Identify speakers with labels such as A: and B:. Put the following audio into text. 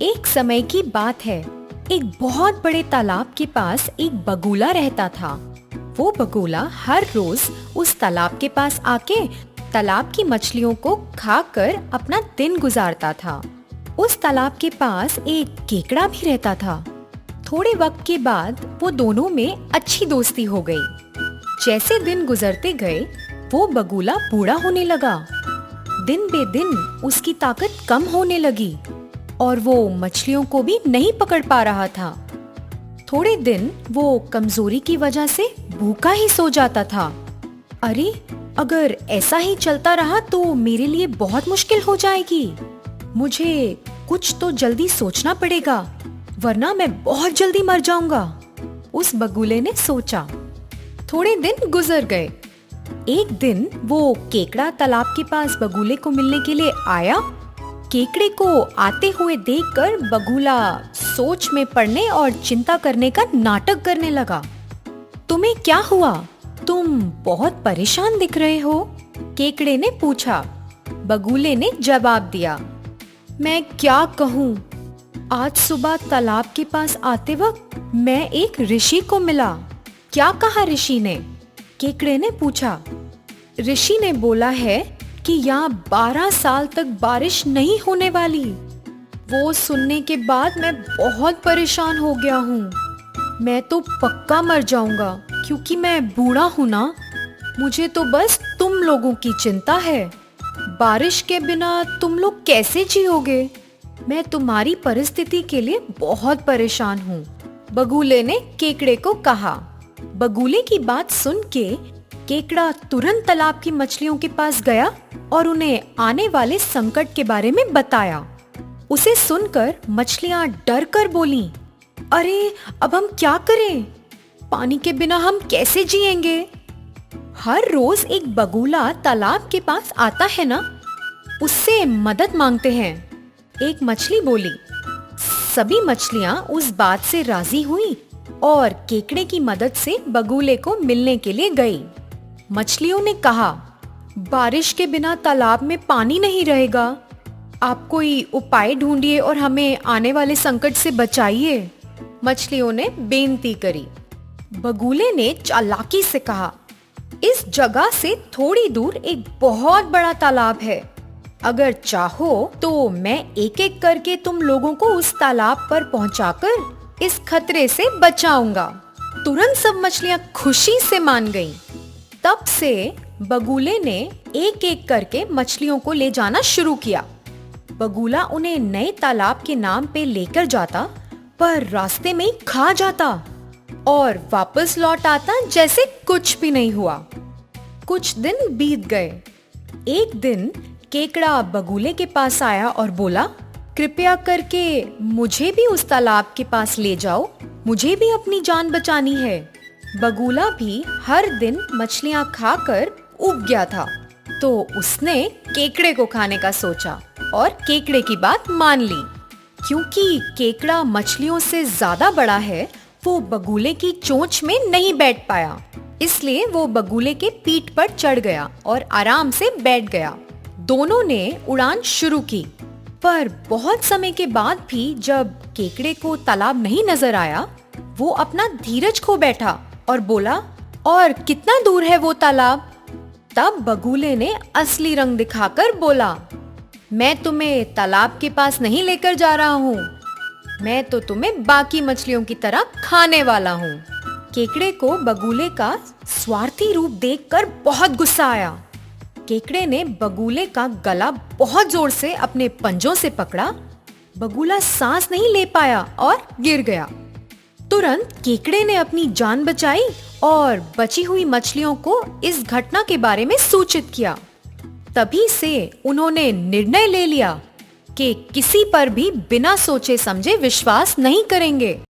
A: एक समय की बात है। एक बहुत बड़े तालाब के पास एक बगुला रहता था। वो बगुला हर रोज उस तालाब के पास आके तालाब की मछलियों को खाकर अपना दिन गुजारता था। उस तालाब के पास एक केकड़ा भी रहता था। थोड़े वक्त के बाद वो दोनों में अच्छी दोस्ती हो गई। जैसे दिन गुजरते गए वो बगुला बूढ़ा होने लगा। दिन बे दिन उसकी ताकत कम होने लगी और वो मछलियों को भी नहीं पकड़ पा रहा था। थोड़े दिन वो कमजोरी की वजह से भूखा ही सो जाता था। अरे, अगर ऐसा ही चलता रहा तो मेरे लिए बहुत मुश्किल हो जाएगी। मुझे कुछ तो जल्दी सोचना पड़ेगा, वरना मैं बहुत जल्दी मर जाऊंगा। उस बगुले ने सोचा। थोड़े दिन गुजर गए। एक दिन वो केकड़ा तालाब के पास बगुले को मिलने के लिए आया। केकड़े को आते हुए देखकर बगुला सोच में पड़ने और चिंता करने का नाटक करने लगा। तुम्हें क्या हुआ? तुम बहुत परेशान दिख रहे हो, केकड़े ने पूछा। बगुले ने जवाब दिया, मैं क्या कहूँ, आज सुबह तालाब के पास आते वक्त मैं एक ऋषि को मिला। क्या कहा ऋषि ने? केकड़े ने पूछा। ऋषि ने बोला है कि यहाँ 12 साल तक बारिश नहीं होने वाली। वो सुनने के बाद मैं बहुत परेशान हो गया हूँ। मैं तो पक्का मर जाऊंगा क्योंकि मैं बूढ़ा हूँ ना। मुझे तो बस तुम लोगों की चिंता है। बारिश के बिना तुम लोग कैसे जियोगे? मैं तुम्हारी परिस्थिति के लिए बहुत परेशान हूँ, बगुले ने केकड़े को कहा। बगुले की बात सुन के केकड़ा तुरंत तालाब की मछलियों के पास गया और उन्हें आने वाले संकट के बारे में बताया। उसे सुनकर मछलियां डर कर बोलीं, अरे, अब हम क्या करें? पानी के बिना हम कैसे जिएंगे? हर रोज एक बगुला तालाब के पास आता है ना, उससे मदद मांगते हैं। एक मछली बोली। सभी मछलियां उस बात से राजी हुई और केकड़े की मदद से बगुले को मिलने के लिए गई। मछलियों ने कहा, बारिश के बिना तालाब में पानी नहीं रहेगा। आप कोई उपाय ढूंढिए और हमें आने वाले संकट से बचाइए। मछलियों ने बेनती करी। बगुले ने चालाकी से कहा, इस जगह से थोड़ी दूर एक बहुत बड़ा तालाब है। अगर चाहो तो मैं एक एक करके तुम लोगों को उस तालाब पर पहुंचाकर इस खतरे से बचाऊंगा। तुरंत सब मछलियां खुशी से मान गईं। तब से बगुले ने एक एक करके मछलियों को ले जाना शुरू किया। बगुला उन्हें नए तालाब के नाम पे लेकर जाता, पर रास्ते में ही खा जाता और वापस लौट आता जैसे कुछ भी नहीं हुआ। कुछ दिन बीत गए। एक दिन केकड़ा बगुले के पास आया और बोला, कृपया करके मुझे भी उस तालाब के पास ले जाओ, मुझे भी अपनी जान बचानी है। बगुला भी हर दिन मछलियां खाकर उब गया था, तो उसने केकड़े को खाने का सोचा और केकड़े की बात मान ली। क्योंकि केकड़ा मछलियों से ज्यादा बड़ा है, वो बगुले की चोंच में नहीं बैठ पाया। इसलिए वो बगुले के पीठ पर चढ़ गया और आराम से बैठ गया। दोनों ने उड़ान शुरू की, पर बहुत समय के बाद भी जब केकड़े को तालाब नहीं नजर आया, वो अपना धीरज खो बैठा और बोला, और कितना दूर है वो तालाब? तब बगुले ने असली रंग दिखाकर बोला, मैं तुम्हें तालाब के पास नहीं लेकर जा रहा हूँ, मैं तो तुम्हें बाकी मछलियों की तरह खाने वाला हूँ। केकड़े को बगुले का स्वार्थी रूप देखकर बहुत गुस्सा आया। केकड़े ने बगुले का गला बहुत जोर से अपने पंजों से पकड़ा। बगुला सांस नहीं ले पाया और गिर गया। तुरंत केकड़े ने अपनी जान बचाई और बची हुई मछलियों को इस घटना के बारे में सूचित किया। तभी से उन्होंने निर्णय ले लिया कि किसी पर भी बिना सोचे समझे विश्वास नहीं करेंगे।